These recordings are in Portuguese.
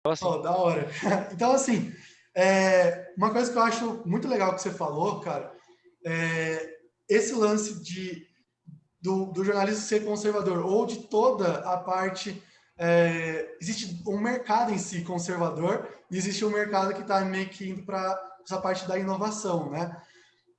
Então, assim, Oh, da hora. Então, assim, uma coisa que eu acho muito legal que você falou, cara, é esse lance do jornalismo ser conservador, ou de toda a parte. Existe um mercado em si conservador, e existe um mercado que está meio que indo para essa parte da inovação, né?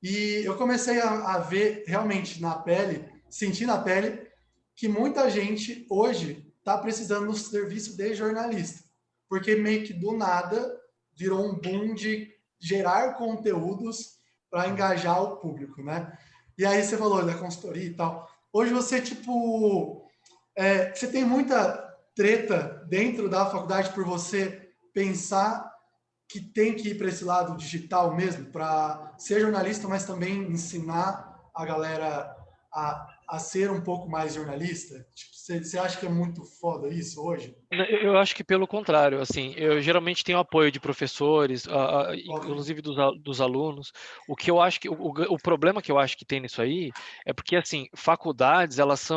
E eu comecei a ver realmente na pele, sentir na pele, que muita gente hoje está precisando do serviço de jornalista. Porque meio que do nada virou um boom de gerar conteúdos para engajar o público, né? E aí você falou da consultoria e tal. Hoje você, tipo, você tem muita treta dentro da faculdade por você pensar que tem que ir para esse lado digital mesmo, para ser jornalista, mas também ensinar a galera a ser um pouco mais jornalista? Tipo, você acha que é muito foda isso hoje? eu acho que pelo contrário, assim, eu geralmente tenho apoio de professores, Top. inclusive dos alunos. O que eu acho que o problema que eu acho que tem nisso aí é porque, assim, faculdades, elas,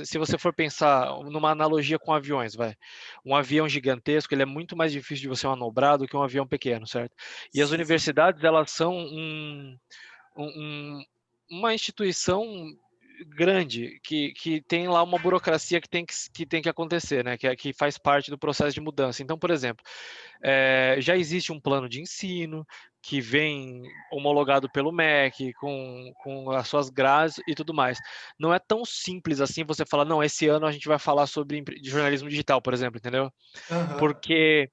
se você for pensar numa analogia com aviões, um avião gigantesco, ele é muito mais difícil de você manobrar do que um avião pequeno, certo? E as Sim, sim. universidades, elas são um- um- uma instituição grande que tem lá uma burocracia que tem que acontecer, né? Que faz parte do processo de mudança. Então, por exemplo, já existe um plano de ensino que vem homologado pelo MEC, com as suas grades e tudo mais. Não é tão simples assim você falar, não, esse ano a gente vai falar sobre jornalismo digital, por exemplo, entendeu? Aham. Porque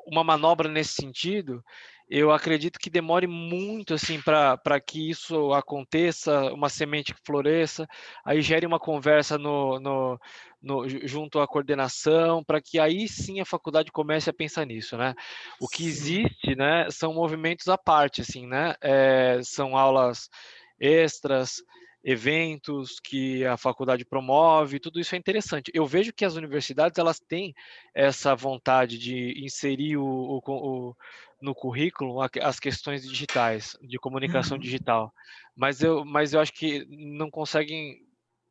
uma manobra nesse sentido, eu acredito que demore muito assim para que isso aconteça, uma semente que floresça, aí gere uma conversa junto à coordenação, para que aí sim a faculdade comece a pensar nisso, né? O que Sim. existe, né, são movimentos à parte, assim, né? São aulas extras, eventos que a faculdade promove, tudo isso é interessante. Eu vejo que as universidades elas têm essa vontade de inserir no currículo as questões digitais, de comunicação Uhum. digital, mas eu acho que não conseguem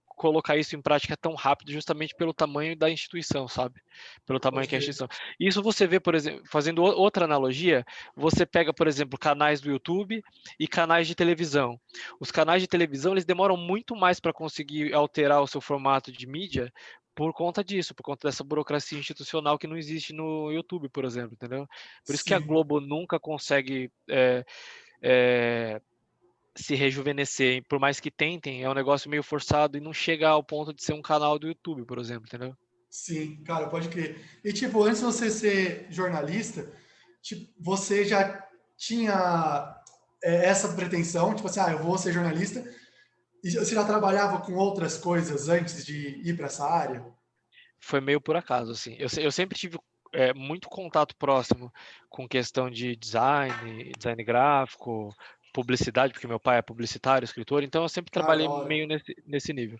colocar isso em prática tão rápido justamente pelo tamanho da instituição, sabe? Pelo tamanho Pode que é a crer. instituição. Isso você vê, por exemplo, fazendo outra analogia, você pega, por exemplo, canais do YouTube e canais de televisão. Os canais de televisão, eles demoram muito mais para conseguir alterar o seu formato de mídia por conta disso, por conta dessa burocracia institucional que não existe no YouTube, por exemplo, entendeu? Por isso que a Sim. Globo nunca consegue é, se rejuvenescer, por mais que tentem, é um negócio meio forçado e não chega ao ponto de ser um canal do YouTube, por exemplo, entendeu? Sim, cara, pode crer. E, tipo, antes de você ser jornalista, tipo, você já tinha essa pretensão, tipo assim, eu vou ser jornalista, e você já trabalhava com outras coisas antes de ir para essa área? Foi meio por acaso, assim. Eu sempre tive muito contato próximo com questão de design gráfico, publicidade, porque meu pai é publicitário, escritor, então eu sempre Ah, trabalhei da hora. meio nesse nível.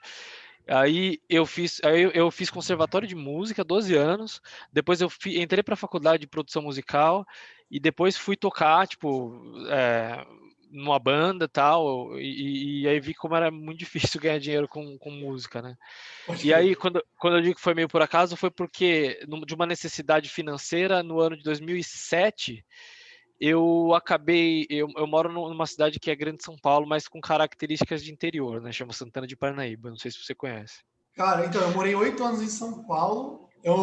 Aí eu fiz conservatório de música, 12 anos. Depois entrei para a faculdade de produção musical e depois fui tocar, tipo, numa banda e tal. E aí vi como era muito difícil ganhar dinheiro com música, né? Pode E aí, crer. quando eu digo que foi meio por acaso, foi porque de uma necessidade financeira no ano de 2007 eu moro numa cidade que é grande São Paulo, mas com características de interior, né? Chama Santana de Parnaíba, não sei se você conhece. Cara, então, eu morei 8 anos em São Paulo. Eu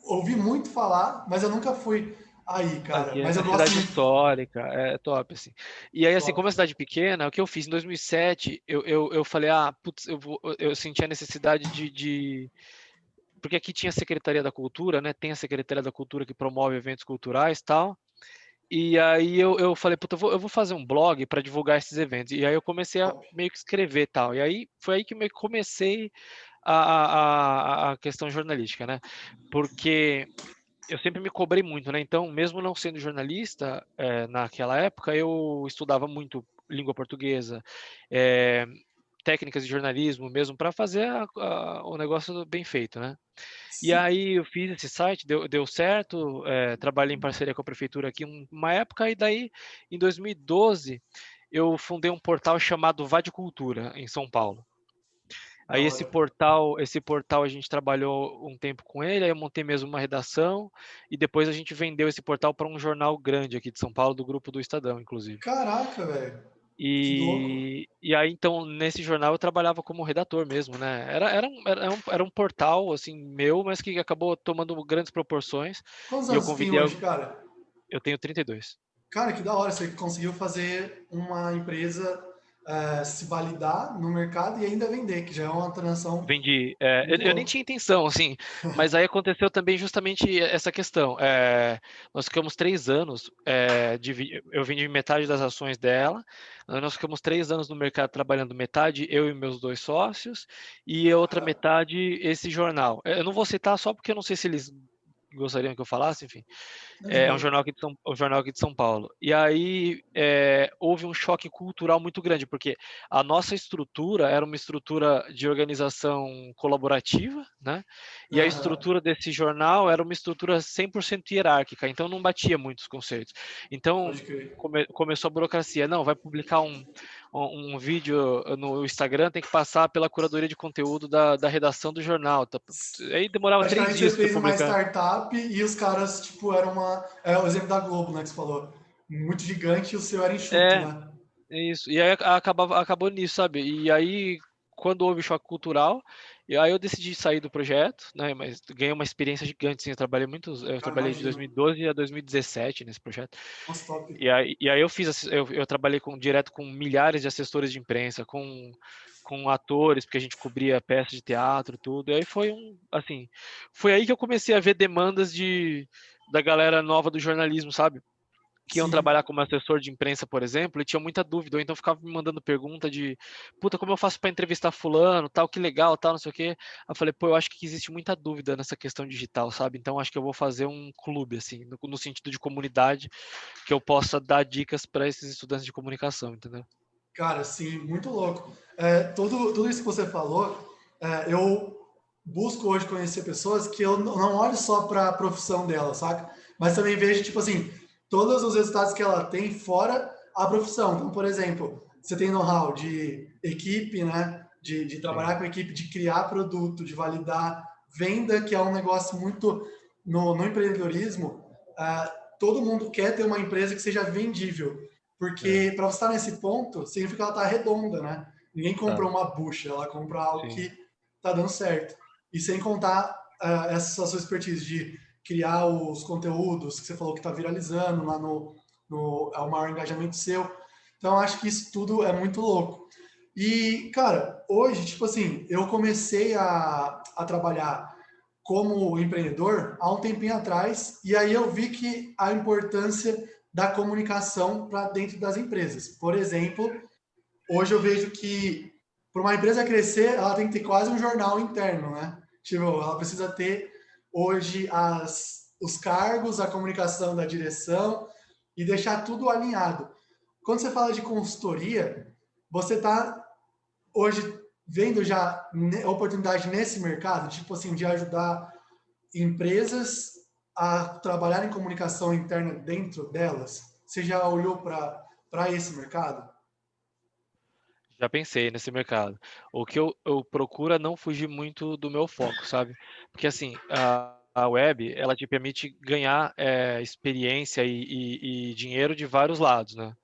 ouvi muito falar, mas eu nunca fui aí, cara. Aqui Mas é eu gosto cidade muito. histórica, é top, assim. E aí, assim, Top. como é cidade pequena, o que eu fiz em 2007, eu falei, putz, eu senti a necessidade porque aqui tinha a Secretaria da Cultura, né? Tem a Secretaria da Cultura que promove eventos culturais e tal. E aí eu falei, puta, eu vou fazer um blog para divulgar esses eventos. E aí eu comecei a Top. meio que escrever e tal. E aí foi aí que meio que comecei a questão jornalística, né? Porque eu sempre me cobrei muito, né? Então, mesmo não sendo jornalista, naquela época, eu estudava muito língua portuguesa, eh, técnicas de jornalismo mesmo, para fazer o negócio bem feito, né? E Sim. aí eu fiz esse site, deu certo, trabalhei em parceria com a prefeitura aqui uma época, e daí, em 2012, eu fundei um portal chamado Vade Cultura, em São Paulo. Da Aí hora. esse portal a gente trabalhou um tempo com ele, aí eu montei mesmo uma redação e depois a gente vendeu esse portal para um jornal grande aqui de São Paulo, do grupo do Estadão, inclusive. Caraca, velho. Que louco. E aí, então, nesse jornal eu trabalhava como redator mesmo, né? Era um portal, assim, meu, mas que acabou tomando grandes proporções. Quantos E eu anos você tem convidei. hoje, cara? Eu tenho 32. Cara, que da hora. Você conseguiu fazer uma empresa se validar no mercado e ainda vender, que já é uma transação Vendi. muito Eu nem louca. tinha intenção, assim, mas aí aconteceu também justamente essa questão. Nós ficamos 3 anos, eu vendi metade das ações dela, nós ficamos 3 anos no mercado trabalhando metade, eu e meus 2 sócios, e a outra Cara, metade esse jornal. Eu não vou citar só porque eu não sei se eles gostariam que eu falasse, enfim. é de É um boa. jornal aqui de um jornal aqui de São Paulo. E aí houve um choque cultural muito grande, porque a nossa estrutura era uma estrutura de organização colaborativa, né? E a Aham, estrutura desse jornal era uma estrutura 100% hierárquica, então não batia muitos conceitos. Então pode crer. começou a burocracia. Não, vai publicar um vídeo no Instagram, tem que passar pela curadoria de conteúdo da redação do jornal. Aí demorava três Praticamente você dias para você fez uma publicar. startup e os caras, tipo, eram uma. É o exemplo da Globo, né, que você falou. Muito gigante e o seu era enxuto, É, né? isso. E aí acabou nisso, sabe? E aí, quando houve o choque cultural, e aí eu decidi sair do projeto, né? Mas ganhei uma experiência gigante, sim. Eu Cara, trabalhei de imagino. 2012 a 2017 nesse projeto. Nossa, top. E aí eu trabalhei direto com milhares de assessores de imprensa, com atores, porque a gente cobria peças de teatro, tudo. E aí assim, foi aí que eu comecei a ver demandas da galera nova do jornalismo, sabe? Que iam Sim. trabalhar como assessor de imprensa, por exemplo, e tinha muita dúvida, ou então ficava me mandando pergunta de, puta, como eu faço para entrevistar fulano, tal, que legal, tal, não sei o quê. Aí eu falei, pô, eu acho que existe muita dúvida nessa questão digital, sabe? Então acho que eu vou fazer um clube, assim, no sentido de comunidade, que eu possa dar dicas para esses estudantes de comunicação, entendeu? Cara, sim, muito louco. Tudo isso que você falou, eu busco hoje conhecer pessoas que eu não olho só para a profissão dela, saca? Mas também vejo, tipo assim, todos os resultados que ela tem fora a profissão. Então, por exemplo, você tem know-how de equipe, né? De Sim, trabalhar com equipe, de criar produto, de validar venda, que é um negócio muito. No empreendedorismo, todo mundo quer ter uma empresa que seja vendível. é, Porque para você estar nesse ponto, significa que ela está redonda, né? Ninguém compra tá, uma bucha, ela compra algo sim, que está dando certo. E sem contar essa sua expertise de criar os conteúdos que você falou que está viralizando lá é o maior engajamento seu. Então, acho que isso tudo é muito louco. E, cara, hoje, tipo assim, eu comecei a trabalhar como empreendedor há um tempinho atrás, e aí eu vi que a importância da comunicação para dentro das empresas. Por exemplo, hoje eu vejo que para uma empresa crescer, ela tem que ter quase um jornal interno, né? Tipo, ela precisa ter hoje os cargos, a comunicação da direção e deixar tudo alinhado. Quando você fala de consultoria, você está hoje vendo já oportunidade nesse mercado, tipo assim, de ajudar empresas a trabalhar em comunicação interna dentro delas? Você já olhou para esse mercado? já pensei nesse mercado. O que eu procuro é não fugir muito do meu foco, sabe? Porque assim, a web, ela te permite ganhar experiência e dinheiro de vários lados, né?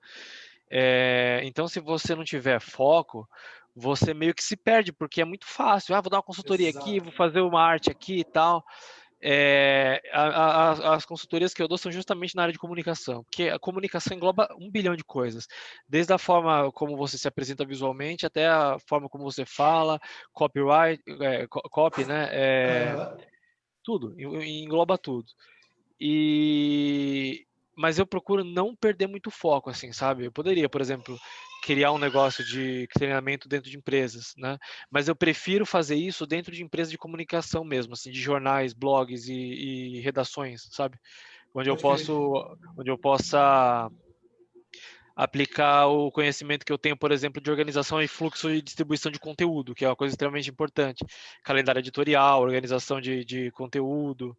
Então, se você não tiver foco, você meio que se perde, porque é muito fácil. Ah, vou dar uma consultoria aqui, Exato. vou fazer uma arte aqui e tal. As consultorias que eu dou são justamente na área de comunicação, porque a comunicação engloba 1 bilhão de coisas, desde a forma como você se apresenta visualmente até a forma como você fala, copyright, copy, né? Aham. Tudo, engloba tudo. E mas eu procuro não perder muito foco, assim, sabe? Eu poderia, por exemplo, criar um negócio de treinamento dentro de empresas, né? Mas eu prefiro fazer isso dentro de empresas de comunicação mesmo, assim, de jornais, blogs e redações, sabe? Onde eu Pode crer. onde eu possa aplicar o conhecimento que eu tenho, por exemplo, de organização e fluxo e distribuição de conteúdo, que é uma coisa extremamente importante. Calendário editorial, organização de conteúdo,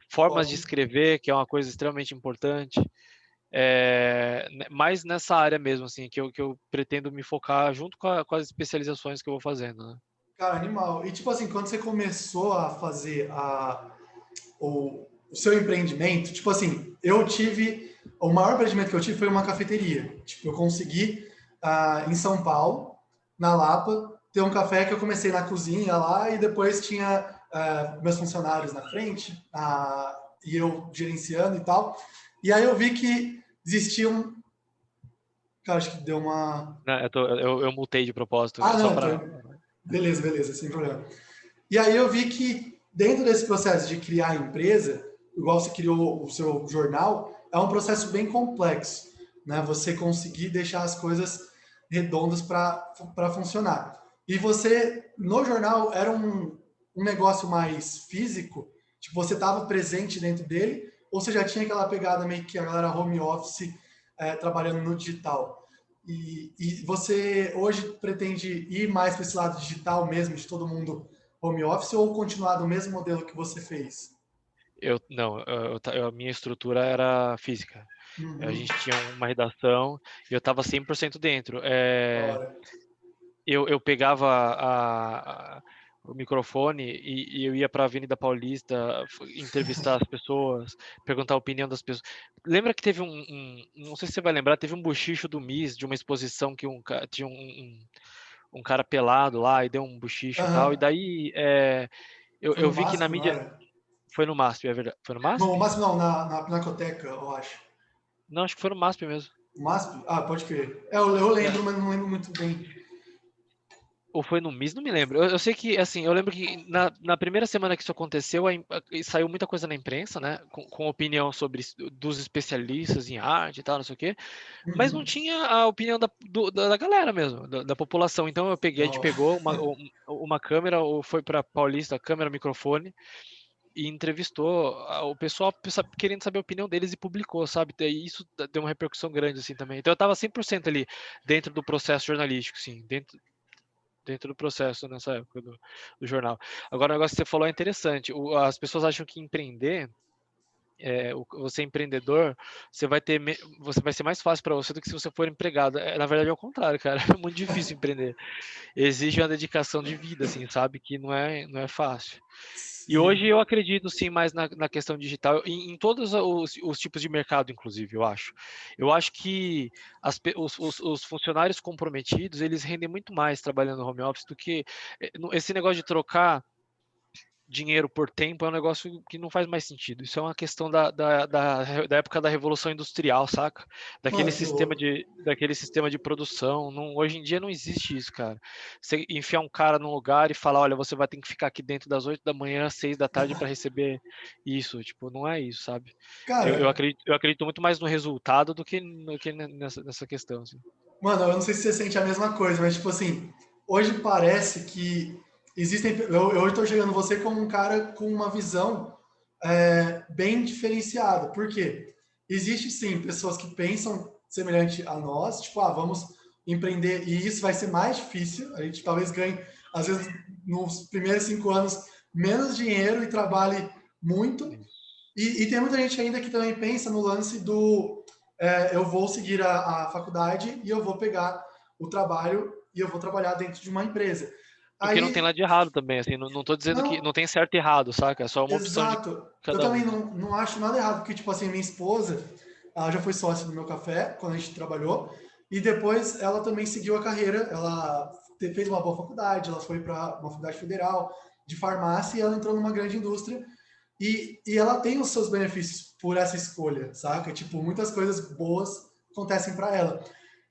formas Top. de escrever, que é uma coisa extremamente importante. Mais nessa área mesmo, assim, que eu pretendo me focar junto com as especializações que eu vou fazendo, né? Cara, animal. E tipo assim, quando você começou a fazer o seu empreendimento, tipo assim, o maior empreendimento que eu tive foi uma cafeteria. Tipo, eu consegui em São Paulo, na Lapa, ter um café que eu comecei na cozinha lá e depois tinha meus funcionários na frente e eu gerenciando e tal. E aí eu vi que existiam. Cara, acho que deu uma. Né, eu multei de propósito, Ah, só não, para. então. Beleza, beleza, sem problema. E aí eu vi que dentro desse processo de criar a empresa, igual você criou o seu jornal, é um processo bem complexo, né? Você conseguir deixar as coisas redondas para funcionar. E você, no jornal, era um negócio mais físico, tipo, você estava presente dentro dele, ou você já tinha aquela pegada meio que a galera home office trabalhando no digital? E você hoje pretende ir mais para esse lado digital mesmo, de todo mundo home office, ou continuar do mesmo modelo que você fez? Eu, não, a minha estrutura era física. A Uhum, gente tinha uma redação e eu estava 100% dentro. da hora. Eu pegava o microfone e eu ia para a Avenida Paulista entrevistar as pessoas, perguntar a opinião das pessoas. Lembra que teve não sei se você vai lembrar, teve um bochicho do MIS, de uma exposição que tinha um cara pelado lá e deu um bochicho e tal. E Aham. daí Foi eu no vi que na MASP, não mídia. era? Foi no MASP, é verdade. Foi no Não, o MASP? MASP não, na Pinacoteca, eu acho. Não, acho que foi no MASP mesmo. O MASP? Ah, pode crer. Eu É. lembro, mas não lembro muito bem. Ou foi no MIS, não me lembro. Eu sei que, assim, eu lembro que na primeira semana que isso aconteceu, saiu muita coisa na imprensa, né? Com opinião dos especialistas em arte e tal, não sei o quê. Mas não Uhum. tinha a opinião da galera mesmo, da população. Então a Da gente hora. pegou uma câmera, ou foi para Paulista, câmera, microfone, e entrevistou o pessoal querendo saber a opinião deles e publicou, sabe? E isso deu uma repercussão grande, assim, também. Então eu estava 100% ali, dentro do processo jornalístico, sim, dentro do processo nessa época do jornal. Agora, o negócio que você falou é interessante. As pessoas acham que empreender, você é empreendedor, você vai ser mais fácil para você do que se você for empregado. Na verdade, é o contrário, cara. É muito difícil empreender. Exige uma dedicação de vida, assim, sabe? Que não é fácil. E hoje Sim. eu acredito sim mais na questão digital, em todos os tipos de mercado, inclusive, eu acho. Eu acho que os funcionários comprometidos, eles rendem muito mais trabalhando no home office do que esse negócio de trocar dinheiro por tempo é um negócio que não faz mais sentido. Isso é uma questão da época da Revolução Industrial, saca? Mano, que louco. Daquele sistema de produção. Hoje em dia não existe isso, cara. Você enfiar um cara num lugar e falar, olha, você vai ter que ficar aqui dentro das 8 da manhã às 6 da tarde para receber isso. Tipo, não é isso, sabe? Cara, Eu acredito muito mais no resultado do que nessa questão, assim. mano, eu não sei se você sente a mesma coisa, mas tipo assim, hoje parece que existem. Eu estou chegando você como um cara com uma visão bem diferenciada. Por quê? Existe sim pessoas que pensam semelhante a nós, tipo, vamos empreender, e isso vai ser mais difícil. A gente talvez ganhe, às vezes, nos primeiros 5 anos, menos dinheiro e trabalhe muito. E tem muita gente ainda que também pensa no lance do eu vou seguir a faculdade e eu vou pegar o trabalho e eu vou trabalhar dentro de uma empresa. O que não tem Aí, lá de errado também, assim, não tô dizendo que não, não tem certo e errado, saca? É só uma opção de exato. Eu cada também um. não acho nada errado, porque, tipo assim, minha esposa, ela já foi sócia do meu café quando a gente trabalhou, e depois ela também seguiu a carreira, ela fez uma boa faculdade, ela foi para uma faculdade federal de farmácia e ela entrou numa grande indústria e ela tem os seus benefícios por essa escolha, saca? Tipo, muitas coisas boas acontecem para ela.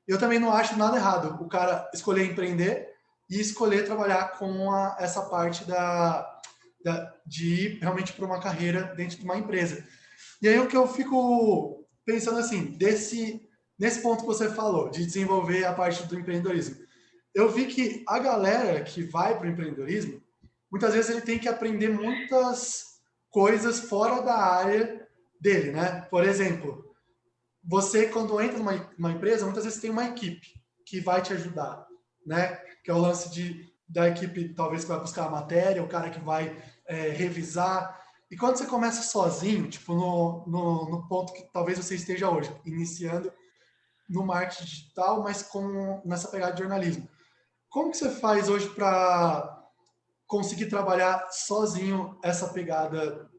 Eu também não acho nada errado o cara escolher empreender e escolher trabalhar com essa parte de ir realmente para uma carreira dentro de uma empresa. E aí o que eu fico pensando assim, nesse ponto que você falou, de desenvolver a parte do empreendedorismo, eu vi que a galera que vai para o empreendedorismo, muitas vezes ele tem que aprender muitas coisas fora da área dele, né? Por exemplo, você quando entra numa empresa, muitas vezes tem uma equipe que vai te ajudar, né? Que é o lance da equipe talvez que vai buscar a matéria, o cara que vai revisar. E quando você começa sozinho, tipo no ponto que talvez você esteja hoje, iniciando no marketing digital, mas nessa pegada de jornalismo. Como que você faz hoje para conseguir trabalhar sozinho essa pegada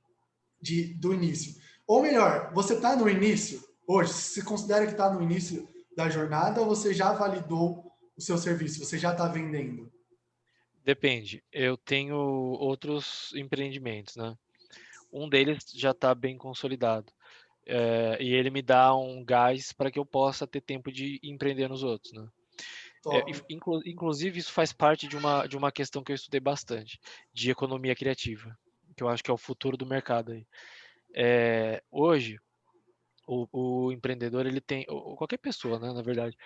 do início? Ou melhor, você está no início hoje? Você considera que está no início da jornada ou você já validou o seu serviço? Você já está vendendo? Depende. Eu tenho outros empreendimentos, né? Um deles já está bem consolidado. E ele me dá um gás para que eu possa ter tempo de empreender nos outros, né? Top. Inclusive, isso faz parte de uma questão que eu estudei bastante, de economia criativa, que eu acho que é o futuro do mercado aí. Hoje, o empreendedor, ele tem, ou qualquer pessoa, né, na verdade,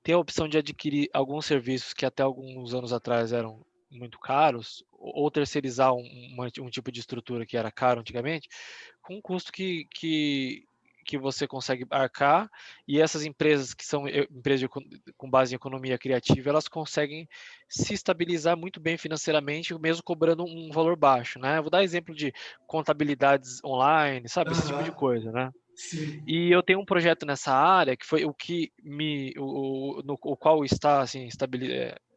tem a opção de adquirir alguns serviços que até alguns anos atrás eram muito caros, ou terceirizar um tipo de estrutura que era caro antigamente, com um custo que você consegue arcar, e essas empresas que são empresas com base em economia criativa, elas conseguem se estabilizar muito bem financeiramente, mesmo cobrando um valor baixo, né? Eu vou dar exemplo de contabilidades online, sabe? Esse tipo de Aham, coisa, né? sim. E eu tenho um projeto nessa área que foi o que no qual está assim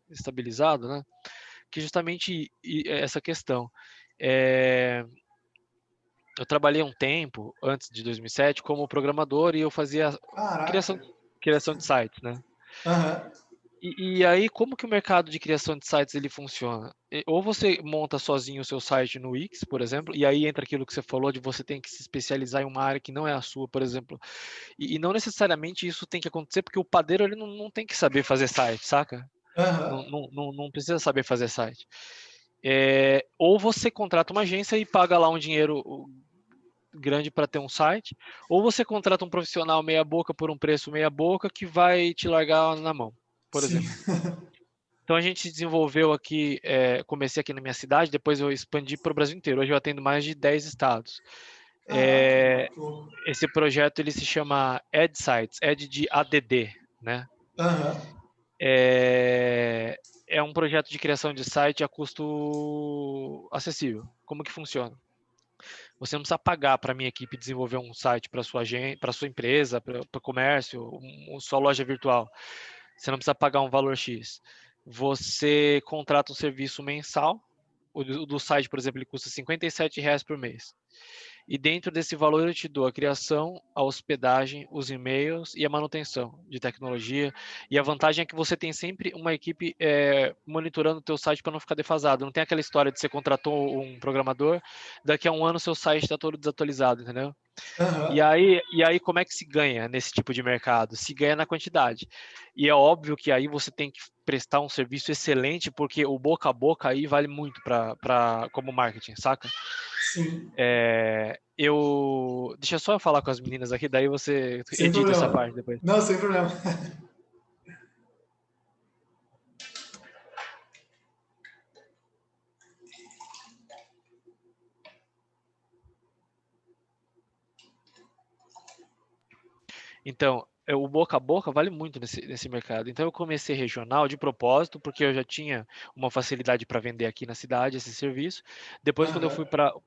estabilizado, né? Que justamente essa questão. É, eu trabalhei um tempo antes de 2007 como programador e eu fazia criação Caraca. criação de sites, né? Aham, E aí, como que o mercado de criação de sites ele funciona? Ou você monta sozinho o seu site no Wix, por exemplo, e aí entra aquilo que você falou de você tem que se especializar em uma área que não é a sua, por exemplo. E não necessariamente isso tem que acontecer, porque o padeiro ele não tem que saber fazer site, saca? aham, Não precisa saber fazer site. Ou você contrata uma agência e paga lá um dinheiro grande para ter um site, ou você contrata um profissional meia boca por um preço meia boca que vai te largar na mão, por sim. exemplo. Então a gente desenvolveu aqui, comecei aqui na minha cidade, depois eu expandi para o Brasil inteiro. Hoje eu atendo mais de 10 estados. Caraca, É, que louco. esse projeto ele se chama AdSites, Ad de ADD, né? Aham, É, é um projeto de criação de site a custo acessível. Como que funciona? Você não precisa pagar para a minha equipe desenvolver um site para sua empresa, para o comércio, sua loja virtual. Você não precisa pagar um valor X. Você contrata um serviço mensal. O do site, por exemplo, ele custa R$ 57 por mês. E dentro desse valor eu te dou a criação, a hospedagem, os e-mails e a manutenção de tecnologia. E a vantagem é que você tem sempre uma equipe monitorando o teu site para não ficar defasado. Não tem aquela história de você contratou um programador, daqui a um ano seu site está todo desatualizado, entendeu? E aham. aí, e aí, como é que se ganha nesse tipo de mercado? Se ganha na quantidade. E é óbvio que aí você tem que prestar um serviço excelente, porque o boca a boca aí vale muito como marketing, saca? Sim, Deixa só eu falar com as meninas aqui, daí você sem edita essa problema. parte depois. Não, sem problema. Então, o boca a boca vale muito nesse mercado. Então, eu comecei regional de propósito, porque eu já tinha uma facilidade para vender aqui na cidade esse serviço. Depois, Aham,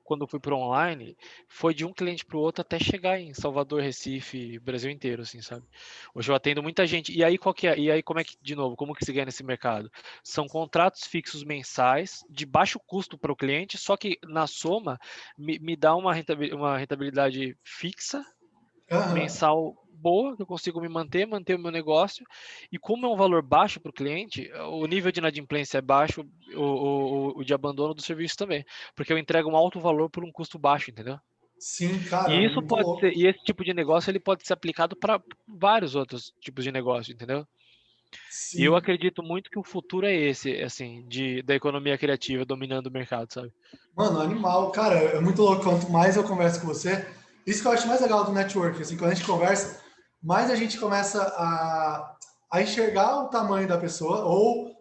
quando eu fui para online, foi de um cliente para o outro até chegar em Salvador, Recife, Brasil inteiro, assim, sabe? Hoje eu atendo muita gente. E aí, qual que é? E aí, como é que, de novo, como que se ganha nesse mercado? São contratos fixos mensais, de baixo custo para o cliente, só que na soma me dá uma rentabilidade fixa aham. mensal boa, que eu consigo manter o meu negócio, e como é um valor baixo para o cliente, o nível de inadimplência é baixo, o de abandono do serviço também, porque eu entrego um alto valor por um custo baixo, entendeu? Sim, cara, E isso muito pode ser, louco. e esse tipo de negócio ele pode ser aplicado para vários outros tipos de negócio, entendeu? E eu Sim. acredito muito que o futuro é esse, assim, da economia criativa dominando o mercado, sabe? Mano, animal. Cara, é muito louco. Quanto mais eu converso com você, isso que eu acho mais legal do network. Assim, quando a gente conversa, mais a gente começa a enxergar o tamanho da pessoa ou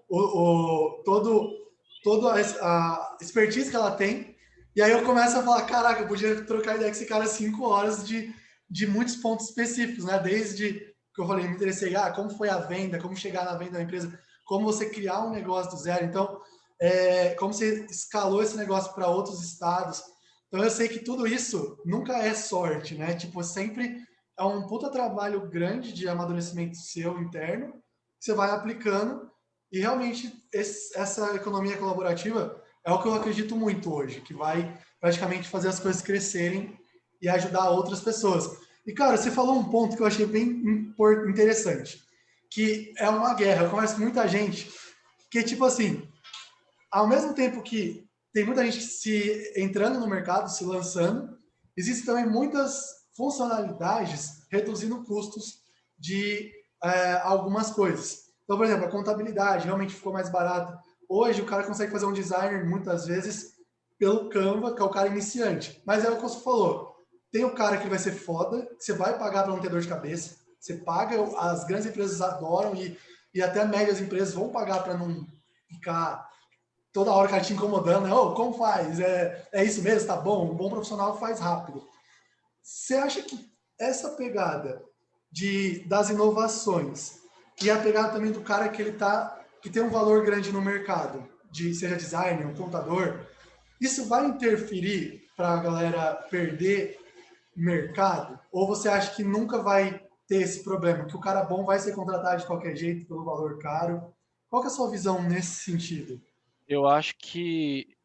toda a expertise que ela tem. E aí eu começo a falar: caraca, eu podia trocar ideia com esse cara 5 horas de muitos pontos específicos, né? Desde que eu falei, me interessei, como foi a venda, como chegar na venda da empresa, como você criar um negócio do zero. Então, como você escalou esse negócio para outros estados. Então eu sei que tudo isso nunca é sorte, né? Tipo, sempre é um puta trabalho grande de amadurecimento seu interno, que você vai aplicando, e realmente essa economia colaborativa é o que eu acredito muito hoje, que vai praticamente fazer as coisas crescerem e ajudar outras pessoas. E, cara, você falou um ponto que eu achei bem interessante, que é uma guerra. Eu converso com muita gente que, tipo assim, ao mesmo tempo que tem muita gente se entrando no mercado, se lançando, existem também muitas funcionalidades reduzindo custos de algumas coisas. Então, por exemplo, a contabilidade realmente ficou mais barata. Hoje, o cara consegue fazer um designer, muitas vezes, pelo Canva, que é o cara iniciante. Mas é o que você falou. Tem o cara que vai ser foda, que você vai pagar para não ter dor de cabeça. Você paga, as grandes empresas adoram e até médias empresas vão pagar para não ficar toda hora o cara te incomodando, né? Oh, como faz? É isso mesmo? Tá bom? Um bom profissional faz rápido. Você acha que essa pegada das inovações e a pegada também do cara que tem um valor grande no mercado, seja designer, um contador, isso vai interferir para a galera perder mercado? Ou você acha que nunca vai ter esse problema, que o cara bom vai ser contratado de qualquer jeito pelo valor caro? Qual que é a sua visão nesse sentido? Eu acho que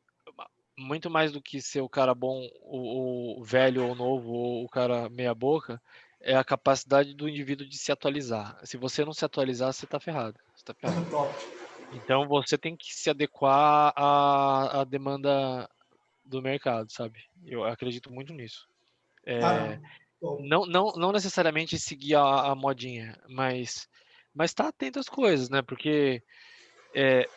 muito mais do que ser o cara bom, o velho ou novo, ou o cara meia boca, é a capacidade do indivíduo de se atualizar. Se você não se atualizar, você tá ferrado. Você tá ferrado. Top. Então você tem que se adequar à demanda do mercado, sabe? Eu acredito muito nisso. Ah, não. Top. Não necessariamente seguir a modinha, mas tá atento às coisas, né? Porque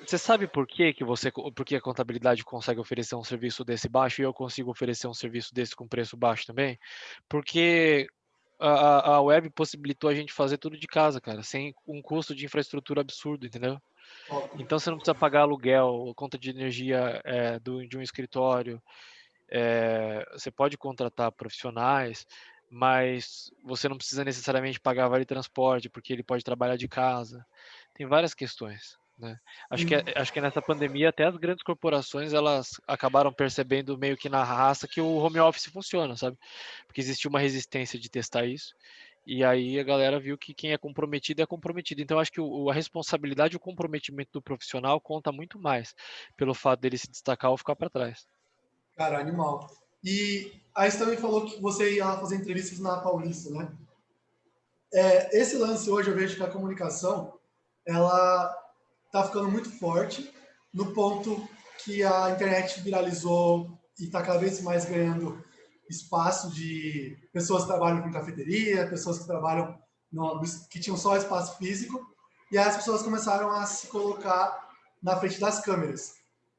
você sabe por que a contabilidade consegue oferecer um serviço desse baixo e eu consigo oferecer um serviço desse com preço baixo também? Porque a web possibilitou a gente fazer tudo de casa, cara, sem um custo de infraestrutura absurdo, entendeu? Top. Então você não precisa pagar aluguel, conta de energia de um escritório, você pode contratar profissionais, mas você não precisa necessariamente pagar vale transporte, porque ele pode trabalhar de casa. Tem várias questões, né? Sim. Acho que nessa pandemia até as grandes corporações elas acabaram percebendo meio que na raça que o home office funciona, sabe? Porque existiu uma resistência de testar isso. E aí a galera viu que quem é comprometido é comprometido. Então acho que a responsabilidade e o comprometimento do profissional conta muito mais pelo fato dele se destacar ou ficar para trás. Cara, animal. E aí você também falou que você ia lá fazer entrevistas na Paulista, né? Esse lance hoje eu vejo que a comunicação ela tá ficando muito forte no ponto que a internet viralizou e está cada vez mais ganhando espaço de pessoas que trabalham com cafeteria, pessoas que trabalham que tinham só espaço físico, e aí as pessoas começaram a se colocar na frente das câmeras.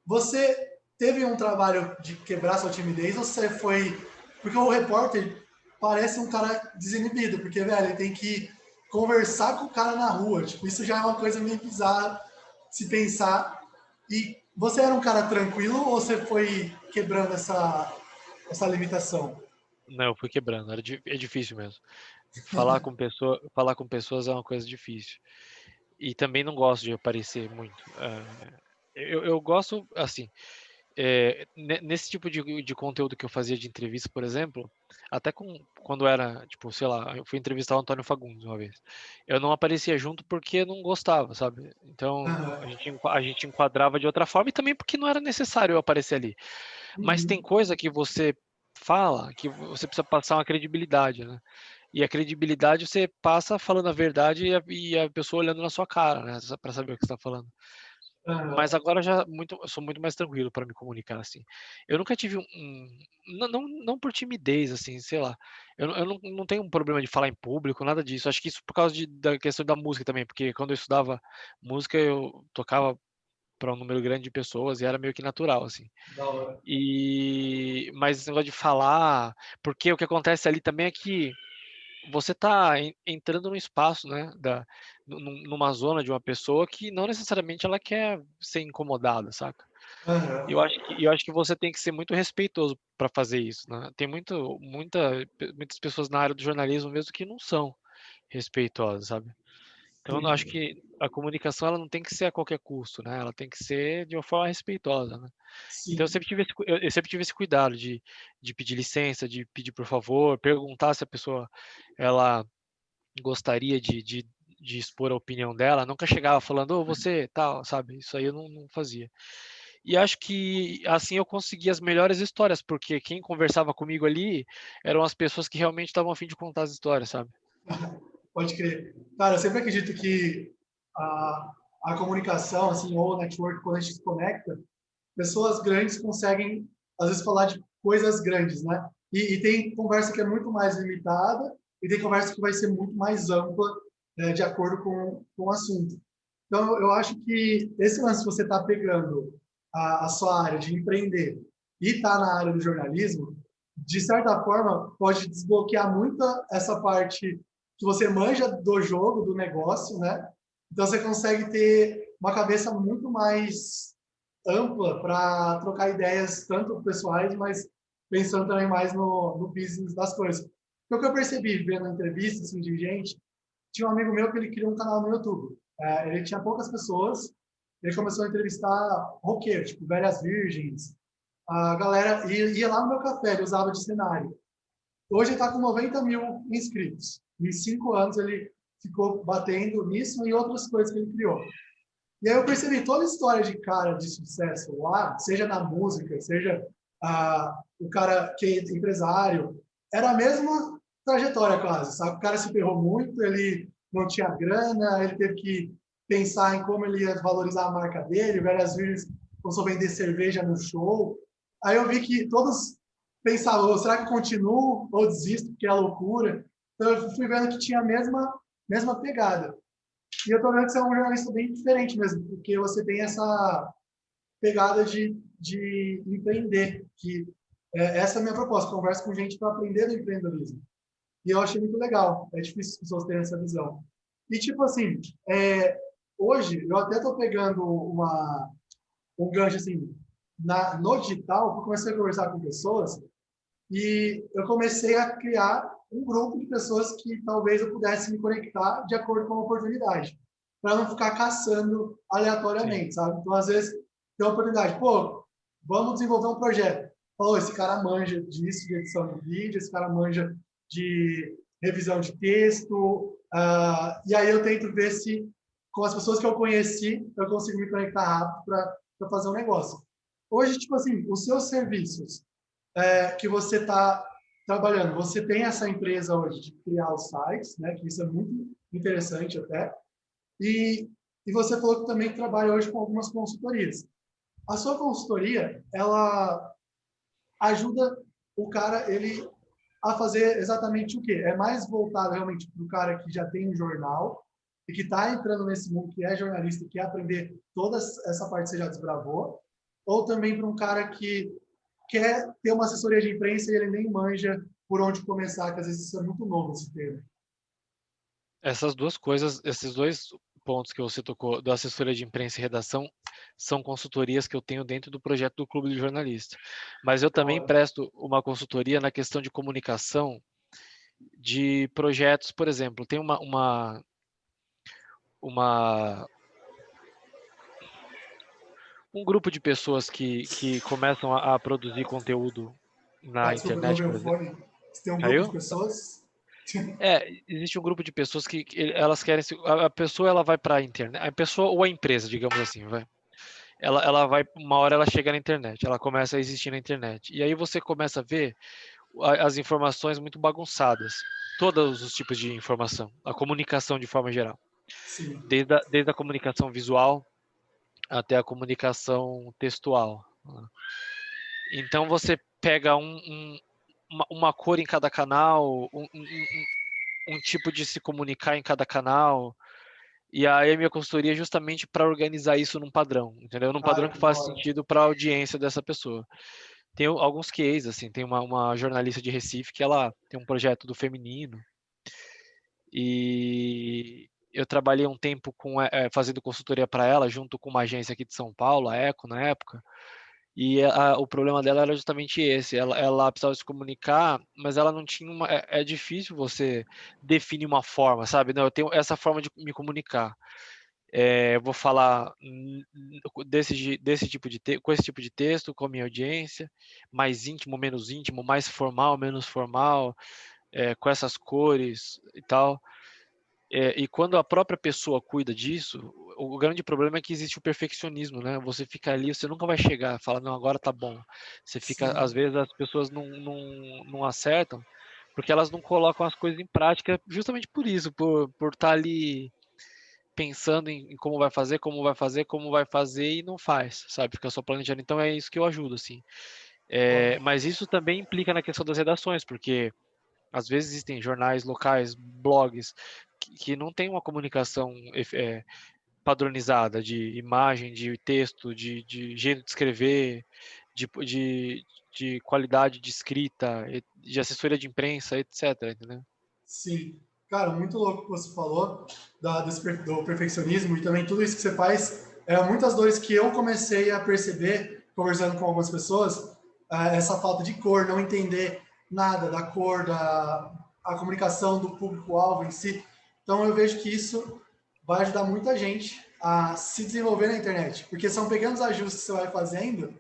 Você teve um trabalho de quebrar sua timidez ou você foi. Porque o repórter parece um cara desinibido, porque, velho, ele tem que conversar com o cara na rua. Tipo, isso já é uma coisa meio bizarra se pensar. E você era um cara tranquilo ou você foi quebrando essa limitação? Não, eu fui quebrando, é difícil mesmo. Falar com pessoas é uma coisa difícil. E também não gosto de aparecer muito. Eu gosto, assim, nesse tipo de conteúdo que eu fazia de entrevista, por exemplo, até quando era, tipo, sei lá, eu fui entrevistar o Antônio Fagundes uma vez. Eu não aparecia junto porque não gostava, sabe? Então Aham. a gente enquadrava de outra forma e também porque não era necessário eu aparecer ali. Mas tem Uhum. coisa que você fala que você precisa passar uma credibilidade, né? E a credibilidade você passa falando a verdade e a pessoa olhando na sua cara, né? Para saber o que você está falando. Aham. Mas agora eu sou muito mais tranquilo para me comunicar assim. Eu nunca tive não por timidez assim, sei lá. Eu não tenho um problema de falar em público, nada disso. Acho que isso por causa da questão da música também, porque quando eu estudava música eu tocava para um número grande de pessoas e era meio que natural assim. Da hora. Mas esse negócio de falar, porque o que acontece ali também é que você está entrando num espaço, né, numa zona de uma pessoa que não necessariamente ela quer ser incomodada, saca? Aham. E eu acho que você tem que ser muito respeitoso para fazer isso, né? Tem muitas pessoas na área do jornalismo mesmo que não são respeitosas, sabe? Então eu acho Sim. que a comunicação ela não tem que ser a qualquer custo, né? Ela tem que ser de uma forma respeitosa, né? Então Sim. eu sempre tive esse cuidado de pedir licença, de pedir por favor, perguntar se a pessoa ela gostaria de expor a opinião dela, nunca chegava falando, ô, você, tal, sabe? Isso aí eu não fazia. E acho que assim eu consegui as melhores histórias, porque quem conversava comigo ali eram as pessoas que realmente estavam a fim de contar as histórias, sabe? Pode crer. Cara, eu sempre acredito que a comunicação, assim, ou o network, quando a gente se conecta, pessoas grandes conseguem, às vezes, falar de coisas grandes, né? E tem conversa que é muito mais limitada e tem conversa que vai ser muito mais ampla, de acordo com o assunto. Então, eu acho que esse lance, você está pegando a sua área de empreender e está na área do jornalismo, de certa forma, pode desbloquear muito essa parte que você manja do jogo, do negócio, né? Então, você consegue ter uma cabeça muito mais ampla para trocar ideias, tanto pessoais, mas pensando também mais no business das coisas. Então, o que eu percebi vendo entrevistas assim, de gente, tinha um amigo meu que ele criou um canal no YouTube. Ele tinha poucas pessoas, ele começou a entrevistar roqueiros, tipo Velhas Virgens, a galera ia lá no meu café, ele usava de cenário. Hoje ele está com 90 mil inscritos. Em 5 anos ele ficou batendo nisso e outras coisas que ele criou. E aí eu percebi toda a história de cara de sucesso lá, seja na música, seja o cara que é empresário, era a mesma trajetória quase, sabe? O cara se ferrou muito, ele não tinha grana, ele teve que pensar em como ele ia valorizar a marca dele, várias vezes começou a vender cerveja no show. Aí eu vi que todos pensavam, oh, será que eu continuo ou desisto, porque é loucura? Então eu fui vendo que tinha a mesma pegada. E eu tô vendo que você é um jornalista bem diferente mesmo, porque você tem essa pegada de empreender, que essa é a minha proposta, conversa com gente para aprender do empreendedorismo. E eu achei muito legal, é difícil as pessoas terem essa visão. E tipo assim, hoje eu até estou pegando um gancho assim, no digital, eu comecei a conversar com pessoas e eu comecei a criar um grupo de pessoas que talvez eu pudesse me conectar de acordo com a oportunidade, para não ficar caçando Sim. aleatoriamente, sabe? Então, às vezes, tem uma oportunidade, pô, vamos desenvolver um projeto. Falou, esse cara manja disso, de edição de vídeo, esse cara manja de revisão de texto, e aí eu tento ver se, com as pessoas que eu conheci, eu consigo me conectar rápido para fazer um negócio. Hoje, tipo assim, os seus serviços, que você está trabalhando. Você tem essa empresa hoje de criar os sites, né? Que isso é muito interessante até. E você falou que também trabalha hoje com algumas consultorias. A sua consultoria, ela ajuda o cara ele a fazer exatamente o quê? É mais voltado realmente para o cara que já tem um jornal e que está entrando nesse mundo, que é jornalista, que quer aprender toda essa parte que você já desbravou, ou também para um cara que quer ter uma assessoria de imprensa e ele nem manja por onde começar, que às vezes isso é muito novo esse termo. Essas duas coisas, esses dois pontos que você tocou, da assessoria de imprensa e redação, são consultorias que eu tenho dentro do projeto do Clube de Jornalista. Mas eu Da também hora. presto uma consultoria na questão de comunicação de projetos, por exemplo, tem uma um grupo de pessoas que começam a produzir conteúdo Ah, na desculpa, eu não internet, vi por o exemplo. fone. Você tem um grupo de Caiu? pessoas? Existe um grupo de pessoas que elas querem a pessoa ela vai para a internet, a pessoa ou a empresa, digamos assim, vai. Ela vai, uma hora ela chega na internet, ela começa a existir na internet. E aí você começa a ver as informações muito bagunçadas, todos os tipos de informação, a comunicação de forma geral, Sim. desde a comunicação visual até a comunicação textual. Então você pega uma cor em cada canal, um tipo de se comunicar em cada canal, e aí a minha consultoria é justamente para organizar isso num padrão, entendeu? Num padrão Cara, que que da faz hora. sentido para a audiência dessa pessoa. Tem alguns cases, assim, tem uma jornalista de Recife que ela tem um projeto do feminino, e eu trabalhei um tempo fazendo consultoria para ela, junto com uma agência aqui de São Paulo, a Eco, na época, e o problema dela era justamente esse. Ela precisava se comunicar, mas ela não tinha uma. É difícil você definir uma forma, sabe? Não, eu tenho essa forma de me comunicar. Eu vou falar desse tipo com esse tipo de texto, com a minha audiência, mais íntimo, menos íntimo, mais formal, menos formal, com essas cores e tal. E quando a própria pessoa cuida disso, o grande problema é que existe o perfeccionismo, né? Você fica ali, você nunca vai chegar, fala, não, agora tá bom. Você fica, às Sim, vezes as pessoas não acertam, porque elas não colocam as coisas em prática justamente por isso, por estar ali pensando em como vai fazer, como vai fazer, como vai fazer e não faz, sabe? Fica só planejando. Então é isso que eu ajudo, assim. ó, Mas isso também implica na questão das redações, porque às vezes existem jornais locais, blogs, que não têm uma comunicação padronizada de imagem, de texto, de jeito de escrever, de, de, de qualidade de escrita, de assessoria de imprensa, etc. Entendeu? sim. Cara, muito louco o que você falou do perfeccionismo e também tudo isso que você faz. Muitas dores que eu comecei a perceber conversando com algumas pessoas, essa falta de cor, não entender nada da cor, a comunicação do público-alvo em si. Então eu vejo que isso vai ajudar muita gente a se desenvolver na internet, porque são pequenos ajustes que você vai fazendo,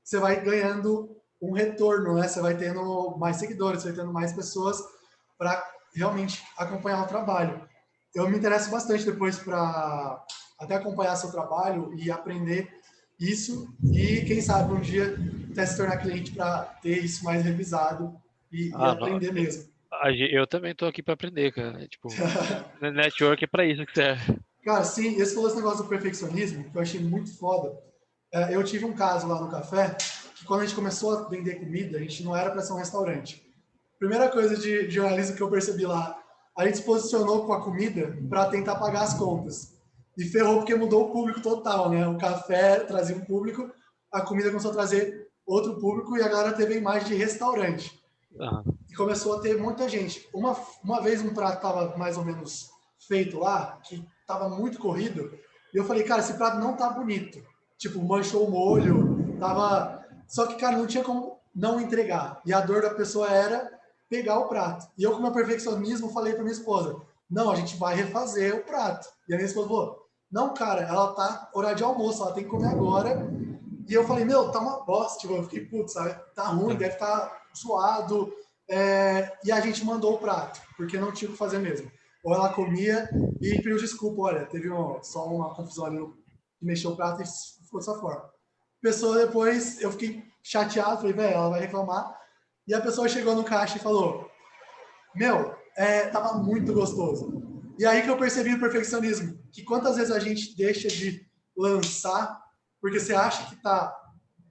você vai ganhando um retorno, né? Você vai tendo mais seguidores, você vai tendo mais pessoas para realmente acompanhar o trabalho. Eu me interesso bastante depois para até acompanhar seu trabalho e aprender isso e quem sabe um dia até se tornar cliente para ter isso mais revisado e Ah, não, aprender mesmo. eu também estou aqui para aprender, cara. Tipo, network é para isso que serve. Cara, sim, esse falou esse negócio do perfeccionismo, que eu achei muito foda. Eu tive um caso lá no café, que quando a gente começou a vender comida, a gente não era para ser um restaurante. Primeira coisa de jornalismo que eu percebi lá, a gente se posicionou com a comida para tentar pagar as contas. E ferrou porque mudou o público total, né? O café trazia um público, a comida começou a trazer outro público e a galera teve a imagem de restaurante. Ah, E começou a ter muita gente. Uma vez um prato estava mais ou menos feito lá, que estava muito corrido, e eu falei, cara, esse prato não tá bonito. Tipo, manchou o molho, tava. Só que, cara, não tinha como não entregar. E a dor da pessoa era pegar o prato. E eu, com meu perfeccionismo, falei para minha esposa: não, a gente vai refazer o prato. E a minha esposa falou: não, cara, ela tá horário de almoço, ela tem que comer agora. E eu falei: meu, tá uma bosta. Tipo, eu fiquei, putz, sabe? Tá ruim, ah. deve estar tá zoado. E a gente mandou o prato, porque não tinha o que fazer mesmo. Ou ela comia e pediu desculpa: olha, teve só uma confusão ali, que mexeu o prato e ficou dessa forma. Pessoa depois, eu fiquei chateado, falei, velho, ela vai reclamar. E a pessoa chegou no caixa e falou: meu, tava muito gostoso. E aí que eu percebi o perfeccionismo, que quantas vezes a gente deixa de lançar porque você acha que tá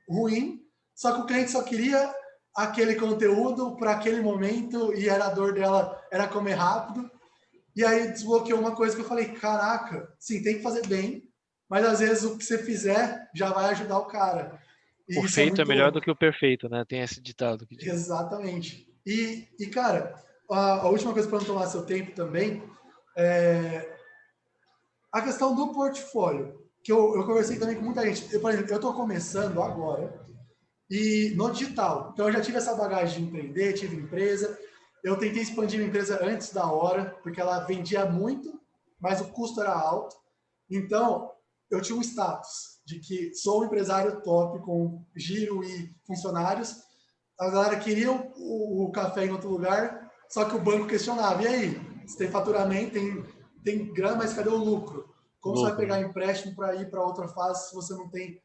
ruim, só que o cliente só queria aquele conteúdo para aquele momento e era a dor dela era comer rápido. E aí desbloqueou uma coisa que eu falei, caraca, sim, tem que fazer bem, mas às vezes o que você fizer já vai ajudar o cara. O E isso é feito é muito melhor do louco. que o perfeito, né? Tem esse ditado que diz. Exatamente. Cara, a última coisa para não tomar seu tempo também, é a questão do portfólio, que eu conversei também com muita gente. Por exemplo, eu estou começando agora e no digital. Então eu já tive essa bagagem de empreender, tive empresa. Eu tentei expandir minha empresa antes da hora, porque ela vendia muito, mas o custo era alto. Então eu tinha um status de que sou um empresário top com giro e funcionários. A galera queria o café em outro lugar, só que o banco questionava. E aí? Você tem faturamento, tem grana, mas cadê o lucro? Como você vai Lucro, pegar né? empréstimo para ir para outra fase se você não tem?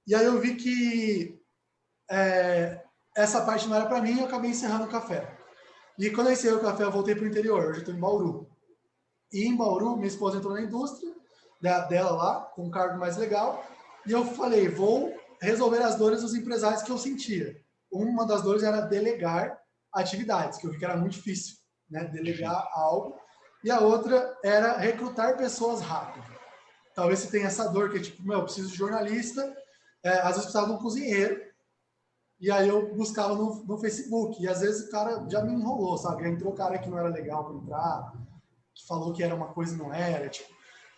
E aí eu vi que essa parte não era para mim e eu acabei encerrando o café. E quando eu encerrei o café, eu voltei para o interior. Hoje eu estou em Bauru. E em Bauru, minha esposa entrou na indústria dela lá, com um cargo mais legal. E eu falei, vou resolver as dores dos empresários que eu sentia. Uma das dores era delegar atividades, que eu vi que era muito difícil, né? Delegar Difícil. algo. E a outra era recrutar pessoas rápido. Talvez você tenha essa dor que é tipo, meu, eu preciso de jornalista, às vezes precisava de um cozinheiro, e aí eu buscava no Facebook. E às vezes o cara já me enrolou, sabe? Já entrou cara que não era legal para entrar, que falou que era uma coisa e não era. Tipo.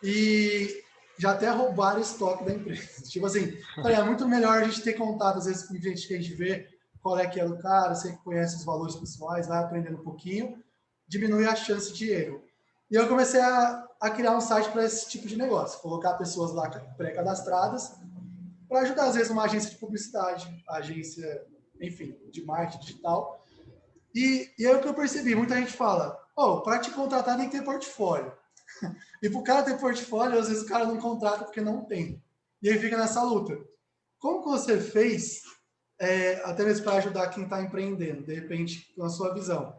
E já até roubaram o estoque da empresa. Tipo assim, falei, é muito melhor a gente ter contato, às vezes, com gente que a gente vê qual é que é o cara, você conhece os valores pessoais, vai aprendendo um pouquinho, diminui a chance de erro. E eu comecei a criar um site para esse tipo de negócio, colocar pessoas lá pré-cadastradas para ajudar, às vezes, uma agência de publicidade, agência, enfim, de marketing digital. E é o que eu percebi, muita gente fala, oh, para te contratar tem que ter portfólio. E para o cara ter portfólio, às vezes o cara não contrata porque não tem. E aí fica nessa luta. Como que você fez, até mesmo para ajudar quem está empreendendo, de repente, com a sua visão,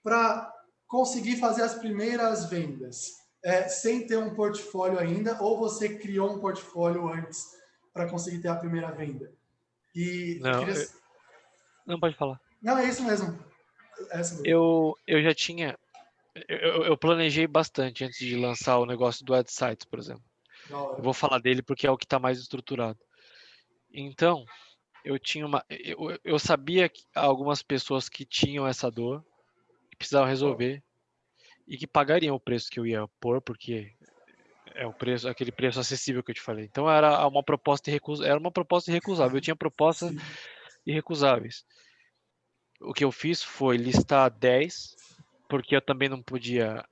para conseguir fazer as primeiras vendas, sem ter um portfólio ainda, ou você criou um portfólio antes para conseguir ter a primeira venda? E eu Não, queria... não pode falar. Não, é isso mesmo. É isso mesmo. Eu já tinha. Eu planejei bastante antes de lançar o negócio do AdSites, por exemplo. Da Eu hora. vou falar dele porque é o que está mais estruturado. Então, eu tinha eu sabia que algumas pessoas que tinham essa dor, que precisavam resolver e que pagariam o preço que eu ia pôr, porque é o preço, aquele preço acessível que eu te falei. Então era uma proposta era uma proposta irrecusável. Eu tinha propostas Sim. irrecusáveis. O que eu fiz foi listar 10, porque eu também não podia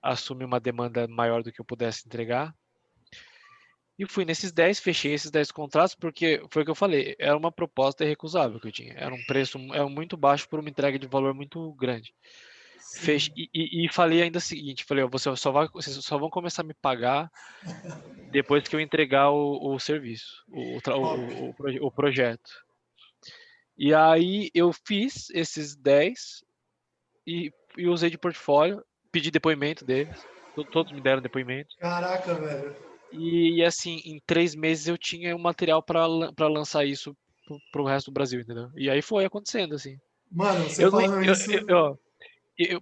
assumir uma demanda maior do que eu pudesse entregar. E fui nesses 10, fechei esses 10 contratos, porque foi o que eu falei, era uma proposta irrecusável que eu tinha. Era um preço muito baixo por uma entrega de valor muito grande. Sim. E falei ainda o seguinte, falei, ó, vocês só vão começar a me pagar depois que eu entregar o serviço, Top. o projeto. E aí eu fiz esses 10 e usei de portfólio, pedi depoimento deles, todos me deram depoimento. Caraca, velho. E assim, em 3 meses eu tinha o material para lançar isso pro resto do Brasil, entendeu? E aí foi acontecendo, assim. Mano, você Eu não, falando isso. eu,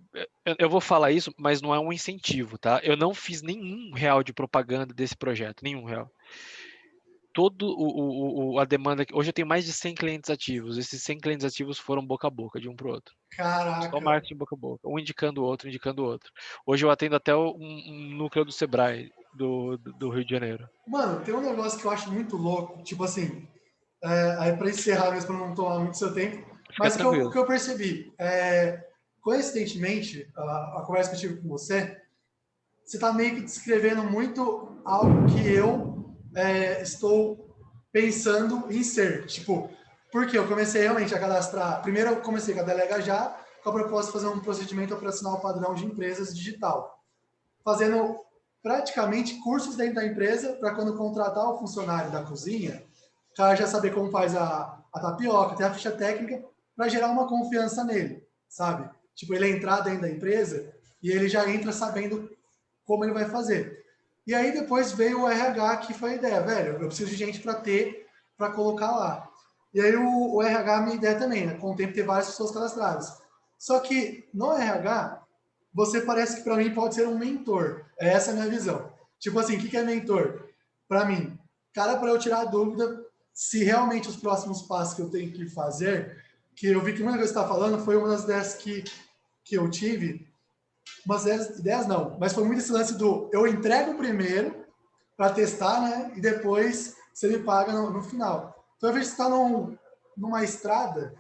eu vou falar isso, mas não é um incentivo, tá? Eu não fiz nenhum real de propaganda desse projeto, nenhum real. Todo a demanda. Hoje eu tenho mais de 100 clientes ativos. Esses 100 clientes ativos foram boca a boca, de um para o outro. Só Caraca. marketing boca a boca, um indicando o outro, indicando o outro. Hoje eu atendo até um núcleo do Sebrae do Rio de Janeiro. Mano, tem um negócio que eu acho muito louco, tipo assim, aí para encerrar mesmo, para não tomar muito seu tempo, Fica mas o tranquilo. que eu percebi, coincidentemente, a conversa que eu tive com você, você está meio que descrevendo muito algo que eu estou pensando em ser. Tipo, porque eu comecei realmente a cadastrar. Primeiro, eu comecei com a Delega Já, com a proposta de fazer um procedimento operacional padrão de empresas digital, fazendo praticamente cursos dentro da empresa para quando contratar o funcionário da cozinha, o cara já saber como faz a tapioca, ter a ficha técnica, para gerar uma confiança nele, sabe? Tipo, ele entrar dentro da empresa e ele já entra sabendo como ele vai fazer. E aí depois veio o RH, que foi a ideia, velho, eu preciso de gente para colocar lá. E aí o RH, minha ideia também, né? Com o tempo ter várias pessoas cadastradas. Só que no RH, você parece que para mim pode ser um mentor. Essa é a minha visão. Tipo assim, o que é mentor? Para mim, cara, para eu tirar a dúvida se realmente os próximos passos que eu tenho que fazer, que eu vi que uma coisa que você está falando foi uma das ideias que eu tive, umas ideias não, mas foi muito esse lance do eu entrego primeiro para testar, né? E depois você me paga no final. Então, ao invés de estar numa estrada,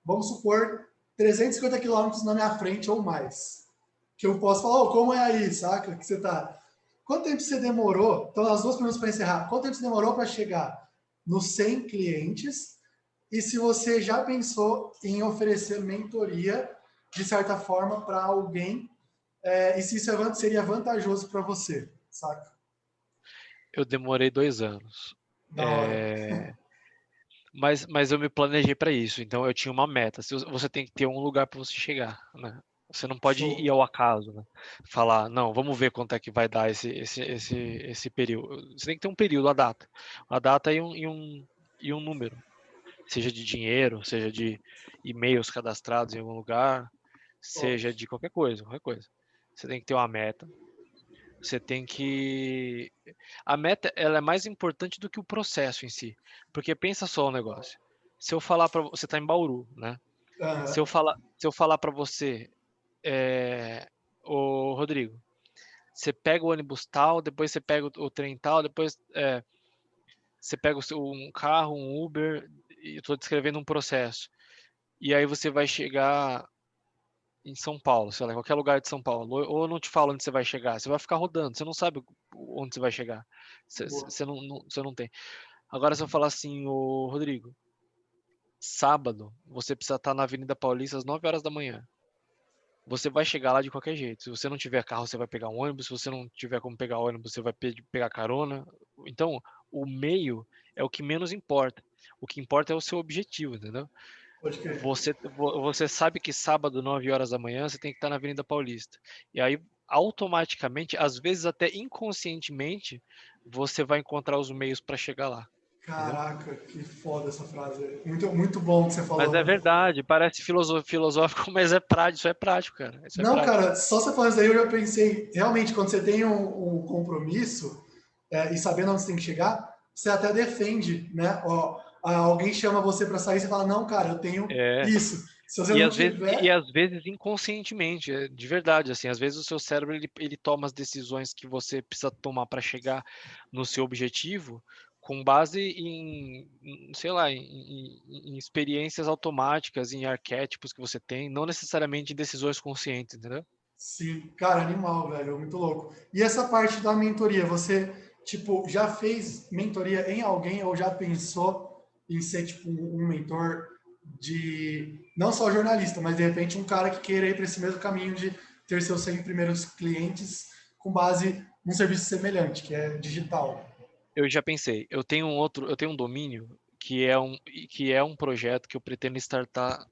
vamos supor 350 quilômetros na minha frente ou mais, que eu posso falar, oh, como é aí, saca? Que você tá. Quanto tempo você demorou? Então, as duas perguntas para encerrar. Quanto tempo você demorou para chegar nos 100 clientes? E se você já pensou em oferecer mentoria, de certa forma, para alguém e se isso seria vantajoso para você, saca? Eu demorei 2 anos. Da hora. É, mas eu me planejei para isso, então eu tinha uma meta. Você tem que ter um lugar para você chegar, né? Você não pode ir Show. ao acaso, né? Falar, não, vamos ver quanto é que vai dar esse período. Você tem que ter um período, a data e um número, seja de dinheiro, seja de e-mails cadastrados em algum lugar, Top. seja de qualquer coisa, qualquer coisa. Você tem que ter uma meta. Você tem que a meta, ela é mais importante do que o processo em si, porque pensa só o negócio. Se eu falar para você tá em Bauru, né? Aham. Se eu falar para você, ô Rodrigo, você pega o ônibus tal, depois você pega o trem tal, depois você pega um carro, um Uber, e estou descrevendo um processo. E aí você vai chegar em São Paulo, sei lá, em qualquer lugar de São Paulo. Ou eu não te falo onde você vai chegar, você vai ficar rodando, você não sabe onde você vai chegar. Você, Boa. você não tem. Agora, se eu falar assim, ô Rodrigo, sábado, você precisa estar na Avenida Paulista às 9 horas da manhã. você vai chegar lá de qualquer jeito. Se você não tiver carro, você vai pegar um ônibus. Se você não tiver como pegar ônibus, você vai pegar carona. Então, o meio é o que menos importa. O que importa é o seu objetivo, entendeu? Pode crer. Você sabe que sábado, 9 horas da manhã, você tem que estar na Avenida Paulista. E aí, automaticamente, às vezes até inconscientemente, você vai encontrar os meios para chegar lá. Entendeu? Caraca, que foda essa frase. Muito, muito bom que você Mas falou, é velho. verdade, parece filosófico, mas é prático, isso é prático, cara. Isso é Não, prático. cara, só você falando isso daí eu já pensei, realmente, quando você tem um compromisso e sabendo onde você tem que chegar, você até defende, né? Ó, alguém chama você para sair, você fala, não, cara, eu tenho É. isso. Se você E não às vezes, e tiver, às vezes inconscientemente, de verdade, assim, às vezes o seu cérebro ele toma as decisões que você precisa tomar para chegar no seu objetivo com base sei lá, em experiências automáticas, em arquétipos que você tem, não necessariamente em decisões conscientes, entendeu? sim, cara, animal, velho, muito louco. E essa parte da mentoria, você, tipo, já fez mentoria em alguém ou já pensou em ser, tipo, um mentor de, não só jornalista, mas de repente um cara que queira ir para esse mesmo caminho de ter seus 100 primeiros clientes com base num serviço semelhante, que é digital. Eu já pensei, eu tenho um domínio que é um projeto que eu pretendo startar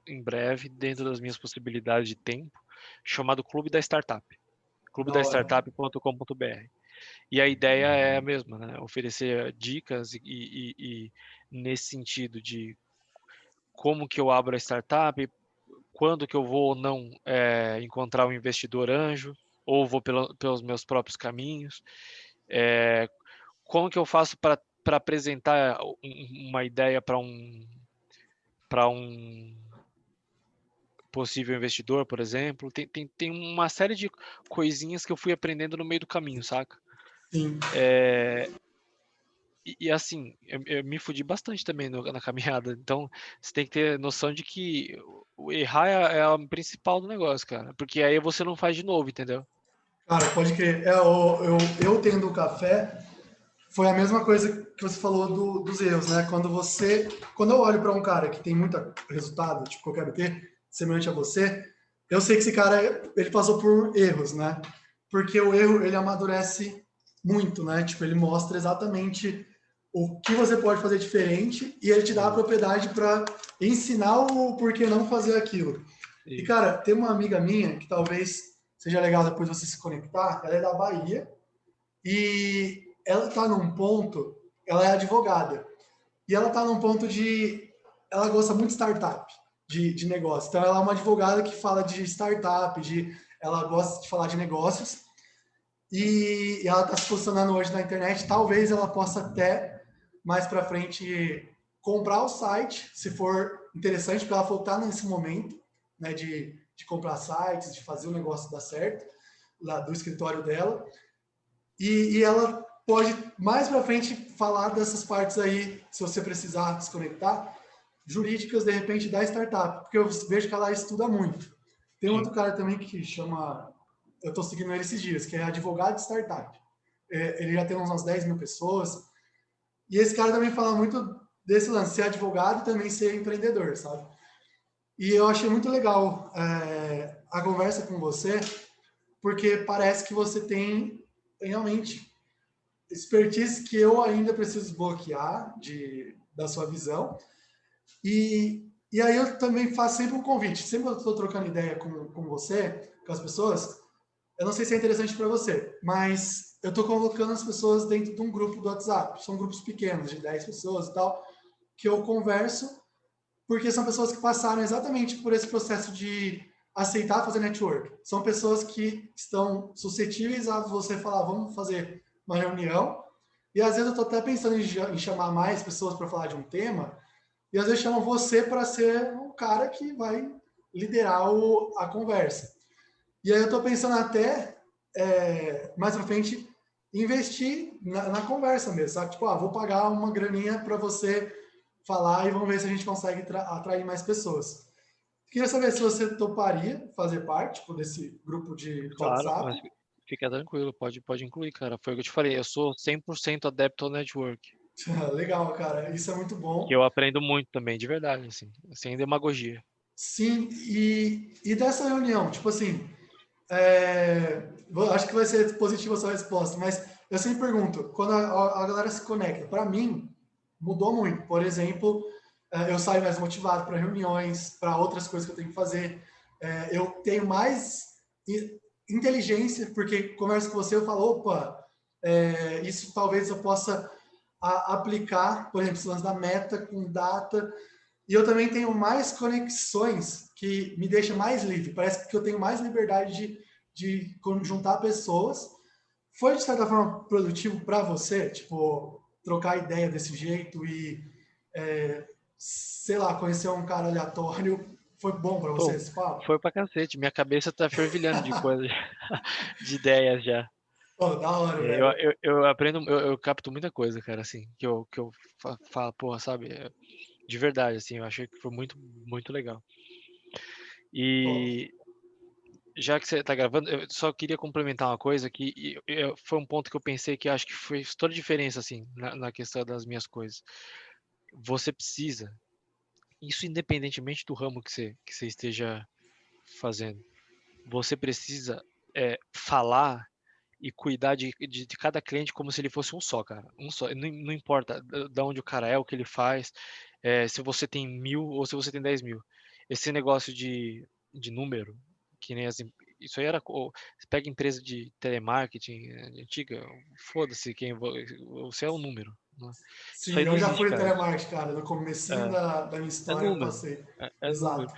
em breve, dentro das minhas possibilidades de tempo, chamado Clube da Startup. Da hora. clubedastartup.com.br. E a ideia é a mesma, né? Oferecer dicas e nesse sentido de como que eu abro a startup, quando que eu vou ou não encontrar um investidor anjo, ou vou pelos meus próprios caminhos, é, como que eu faço para apresentar uma ideia para um possível investidor, por exemplo. Tem uma série de coisinhas que eu fui aprendendo no meio do caminho, saca? Sim. E assim, eu me fudi bastante também na caminhada. Então, você tem que ter noção de que o errar é a principal do negócio, cara. Porque aí você não faz de novo, entendeu? Cara, pode crer. Eu tendo o café, foi a mesma coisa que você falou dos erros, né? Quando eu olho para um cara que tem muito resultado, tipo, que eu quero ter, semelhante a você, eu sei que esse cara, ele passou por erros, né? Porque o erro, ele amadurece muito, né? Tipo, ele mostra exatamente o que você pode fazer diferente e ele te dá a Isso, propriedade para ensinar o porquê não fazer aquilo. E, isso. cara, tem uma amiga minha que talvez seja legal depois você se conectar, ela é da Bahia, e ela está num ponto, ela é advogada, e ela está num ponto de. Ela gosta muito de startup, de negócio. Então, ela é uma advogada que fala de startup, ela gosta de falar de negócios, e ela está se posicionando hoje na internet. Talvez ela possa até, mais para frente, comprar o site, se for interessante, porque ela falou que está nesse momento, né, de comprar sites, de fazer o negócio dar certo, lá do escritório dela. E ela pode mais para frente falar dessas partes aí, se você precisar desconectar, jurídicas de repente da startup, porque eu vejo que ela estuda muito. Tem outro Sim. cara também que chama, eu estou seguindo ele esses dias, que é advogado de startup. Ele já tem umas 10 mil pessoas. E esse cara também fala muito desse lance, ser advogado e também ser empreendedor, sabe? E eu achei muito legal a conversa com você, porque parece que você tem realmente expertise que eu ainda preciso desbloquear da sua visão. E aí eu também faço sempre um convite. Sempre que eu estou trocando ideia com você, com as pessoas, eu não sei se é interessante para você, mas eu estou colocando as pessoas dentro de um grupo do WhatsApp. São grupos pequenos, de 10 pessoas e tal, que eu converso, porque são pessoas que passaram exatamente por esse processo de aceitar fazer network. São pessoas que estão suscetíveis a você falar, vamos fazer uma reunião, e às vezes eu estou até pensando em chamar mais pessoas para falar de um tema, e às vezes chamam você para ser o cara que vai liderar a conversa. E aí eu estou pensando até, mais para frente, investir na conversa mesmo, sabe? Tipo, vou pagar uma graninha para você falar e vamos ver se a gente consegue atrair mais pessoas. Queria saber se você toparia fazer parte tipo, desse grupo de Claro, WhatsApp. mas fica tranquilo, pode incluir, cara. Foi o que eu te falei, eu sou 100% adepto ao network. Legal, cara. Isso é muito Que bom. eu aprendo muito também, de verdade, assim, sem demagogia. Sim, e dessa reunião, tipo assim, acho que vai ser positiva a sua resposta, mas eu sempre pergunto, quando a galera se conecta, para mim, mudou muito. Por exemplo, eu saio mais motivado para reuniões, para outras coisas que eu tenho que fazer. Eu tenho mais inteligência, porque converso com você, eu falo, opa, isso talvez eu possa aplicar, por exemplo, esse lance da meta com data, e eu também tenho mais conexões que me deixa mais livre. Parece que eu tenho mais liberdade de juntar pessoas. Foi, de certa forma, produtivo para você? Tipo, trocar ideia desse jeito e, sei lá, conhecer um cara aleatório. Foi bom para você Pô, esse papo? foi pra cacete. Minha cabeça tá fervilhando de coisas, de ideias já. Pô, da hora, Eu, velho. eu, eu aprendo, eu capto muita coisa, cara, assim, que eu falo, porra, sabe? De verdade, assim, eu achei que foi muito, muito legal. Top. E já que você tá gravando, eu só queria complementar uma coisa que foi um ponto que eu pensei que acho que fez toda a diferença, assim, na questão das minhas coisas. Você precisa, isso independentemente do ramo que você esteja fazendo, você precisa falar e cuidar de cada cliente como se ele fosse um só, cara. Um só. Não importa da onde o cara é, o que ele faz, se você tem 1.000 ou se você tem 10.000. Esse negócio de número, que nem isso aí era. Você pega empresa de telemarketing antiga, foda-se você é um número. Né? Isso Sim, aí não eu já existe, fui cara. telemarketing, cara. No comecinho É, da minha é história eu número. passei. É número. Exato.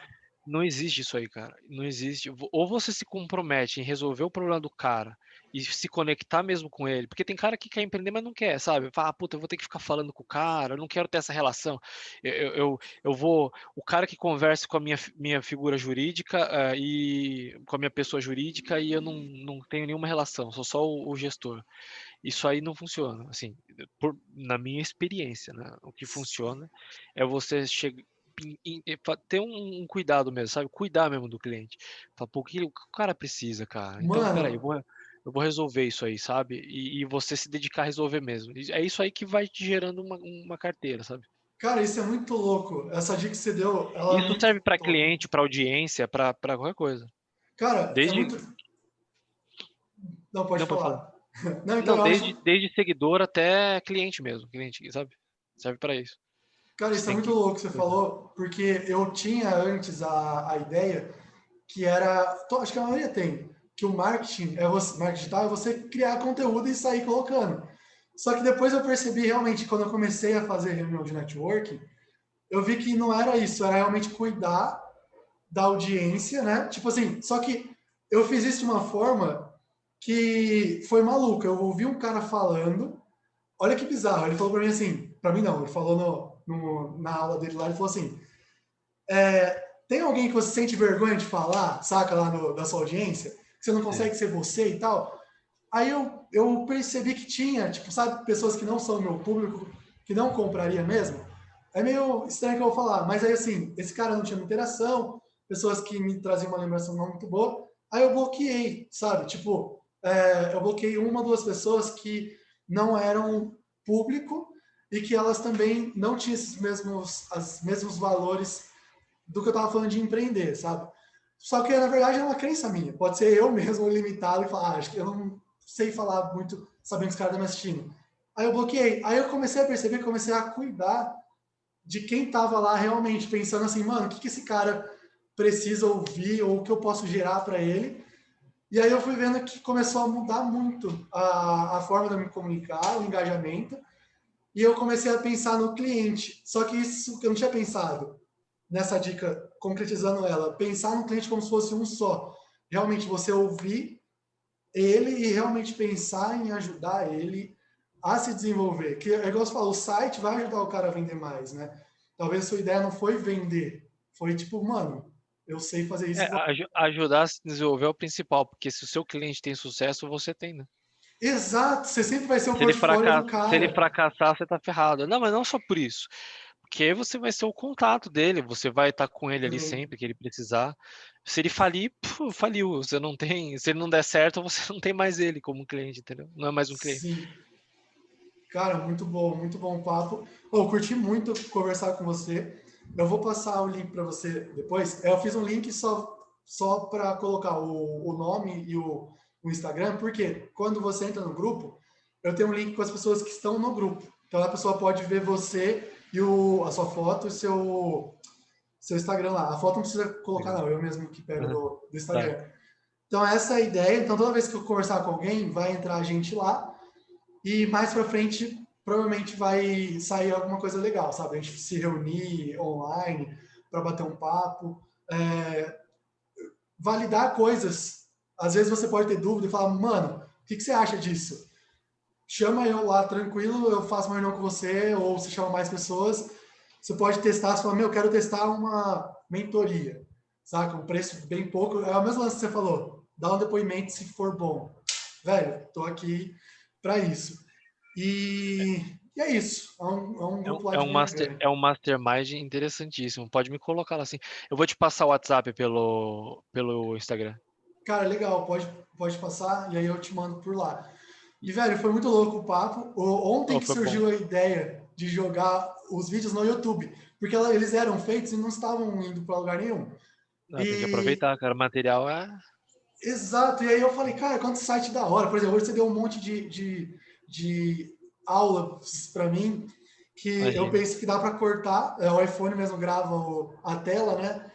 Não existe isso aí, cara. Não existe. Ou você se compromete em resolver o problema do cara e se conectar mesmo com ele, porque tem cara que quer empreender, mas não quer, sabe? Fala, puta, eu vou ter que ficar falando com o cara, eu não quero ter essa relação. Eu vou. O cara que conversa com a minha figura jurídica e com a minha pessoa jurídica e eu não tenho nenhuma relação, sou só o gestor. Isso aí não funciona, assim, na minha experiência, né? O que funciona é você chegar ter um cuidado mesmo, sabe? Cuidar mesmo do cliente. Falar, pô, o que o cara precisa, cara? Então, peraí, Mano, eu vou resolver isso aí, sabe? E você se dedicar a resolver mesmo. É isso aí que vai te gerando uma carteira, sabe? cara, isso é muito louco. Essa dica que você deu, ela é Isso muito serve para top. cliente, para audiência, para qualquer coisa. Cara, é Desde, muito. Não, pode não pode falar. falar. Não, então Não, eu acho. desde seguidor até cliente mesmo, cliente, sabe? Serve para isso. Cara, Você isso é tem muito que louco que você cuidar. falou, porque eu tinha antes a ideia que era. Acho que a maioria tem, que o marketing marketing digital é você criar conteúdo e sair colocando. Só que depois eu percebi realmente, quando eu comecei a fazer reunião de networking, eu vi que não era isso, era realmente cuidar da audiência, né? Tipo assim, só que eu fiz isso de uma forma que foi maluca. Eu ouvi um cara falando, olha que bizarro, ele falou pra mim assim, pra mim não, ele falou na aula dele lá, ele falou assim, tem alguém que você sente vergonha de falar, saca, lá da sua audiência? Que você não Sim. consegue ser você e tal? Aí eu percebi que tinha, tipo, sabe, pessoas que não são meu público, que não compraria mesmo. É meio estranho que eu vou falar, mas aí assim, esse cara não tinha muita interação, pessoas que me traziam uma lembrança não muito boa. Aí eu bloqueei, sabe? Tipo, eu bloqueei uma, duas pessoas que não eram público e que elas também não tinham os mesmos valores do que eu tava falando de empreender, sabe? Só que, na verdade, é uma crença minha. Pode ser eu mesmo limitado e falar, acho que eu não sei falar muito sabendo que os caras estão me assistindo. Aí eu bloqueei. Aí eu comecei a perceber, comecei a cuidar de quem tava lá realmente, pensando assim, mano, o que esse cara precisa ouvir ou o que eu posso gerar para ele. E aí eu fui vendo que começou a mudar muito a forma de eu me comunicar, o engajamento, e eu comecei a pensar no cliente. Só que isso que eu não tinha pensado nessa dica, concretizando ela, pensar no cliente como se fosse um só. Realmente você ouvir ele e realmente pensar em ajudar ele a se desenvolver. Que é igual você falou, o site vai ajudar o cara a vender mais, né? Talvez a sua ideia não foi vender, foi tipo, mano, eu sei fazer isso. Ajudar a se desenvolver é o principal, porque se o seu cliente tem sucesso, você tem, né? Exato, você sempre vai ser o Se ele portfólio do fracassar, se ele cara. fracassar, você tá ferrado. Não, mas não só por isso. Porque aí você vai ser o contato dele, você vai estar com ele ali Sim, sempre que ele precisar. Se ele falir, faliu. Você não tem, se ele não der certo, você não tem mais ele como cliente, entendeu? Não é mais um cliente. sim. Cara, muito bom o papo. Oh, eu curti muito conversar com você. Eu vou passar o link para você depois. Eu fiz um link só para colocar o nome e o Instagram, porque quando você entra no grupo, eu tenho um link com as pessoas que estão no grupo. Então a pessoa pode ver você e a sua foto e seu Instagram lá. A foto não precisa colocar, Legal. não, eu mesmo que pego Uhum. do Tá. Instagram. Então essa é a ideia. Então toda vez que eu conversar com alguém, vai entrar a gente lá e mais para frente provavelmente vai sair alguma coisa legal, sabe? A gente se reunir online para bater um papo, validar coisas. Às vezes você pode ter dúvida e falar, mano, o que você acha disso? Chama eu lá tranquilo, eu faço uma reunião com você, ou você chama mais pessoas. Você pode testar, você fala, meu, eu quero testar uma mentoria, saca? Um preço bem pouco. É o mesmo lance que você falou, dá um depoimento se for bom. Velho, tô aqui para isso. E é isso. É um grupo lá de ganha-ganha. É um mastermind interessantíssimo. Pode me colocar lá assim. Eu vou te passar o WhatsApp pelo Instagram. Cara, legal, pode passar e aí eu te mando por lá. E, velho, foi muito louco o papo. Ontem Oh, que foi bom. surgiu a ideia de jogar os vídeos no YouTube, porque eles eram feitos e não estavam indo para lugar nenhum. Ah, tem que E, aproveitar, cara. O material é. exato, e aí eu falei, cara, quanto site da hora. Por exemplo, hoje você deu um monte de aulas para mim que eu Imagina. penso que dá para cortar. O iPhone mesmo grava a tela, né?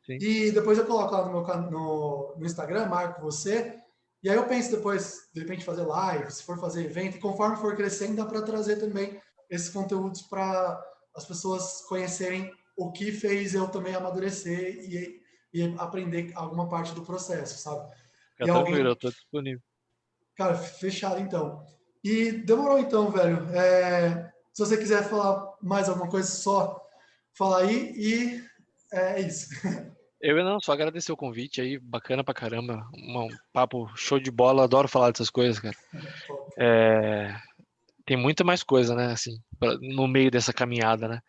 Sim. E depois eu coloco lá no Instagram, marco você. E aí eu penso depois, de repente, fazer live, se for fazer evento, e conforme for crescendo, dá para trazer também esses conteúdos para as pessoas conhecerem o que fez eu também amadurecer e aprender alguma parte do processo, sabe? Fica E tranquilo, alguém, eu tô disponível. cara, fechado então. E demorou então, velho. Se você quiser falar mais alguma coisa, só fala aí e é isso. Eu não, só agradecer o convite aí, bacana pra caramba. Um papo show de bola, adoro falar dessas coisas, cara. É, tem muita mais coisa, né, assim, no meio dessa caminhada, né?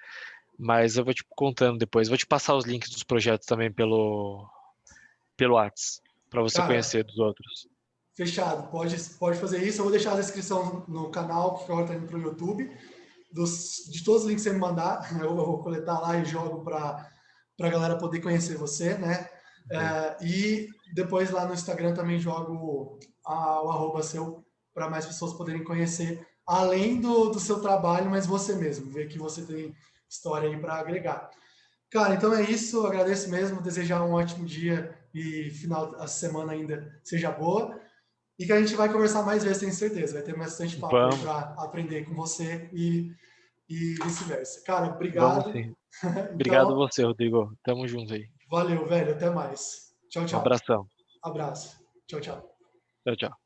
Mas eu vou te contando depois. Vou te passar os links dos projetos também pelo Whats, pra você Cara, conhecer dos outros. fechado, pode fazer isso. Eu vou deixar a descrição no canal, que agora está indo para o YouTube, de todos os links que você me mandar. Eu vou coletar lá e jogo para a galera poder conhecer você, né? Sim. E depois lá no Instagram também jogo o arroba seu para mais pessoas poderem conhecer, além do seu trabalho, mas você mesmo, ver que você tem história aí para agregar. Cara, então é isso. Agradeço mesmo. Desejar um ótimo dia e final da semana ainda seja boa. E que a gente vai conversar mais vezes, tenho certeza. Vai ter bastante papo aí Vamos, para aprender com você e vice-versa. Cara, vamos obrigado. sim. Obrigado Então, você, Rodrigo. Tamo junto aí. valeu, velho. Até mais. Tchau, Um tchau. abração. Abraço. Tchau, tchau. Tchau, tchau.